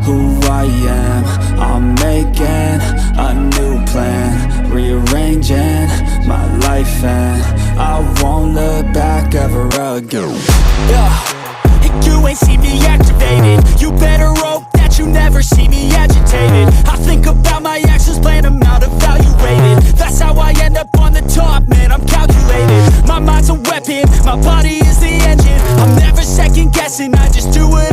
who I am. I'm making a new plan, rearranging my life, and I won't look back ever again. Yeah. You ain't see me activated. You better hope that you never see me agitated. I think about my actions, plan them out, evaluated. That's how I end up on the top, man, I'm calculated. My mind's a weapon, my body is the engine. I'm never second guessing, I just do what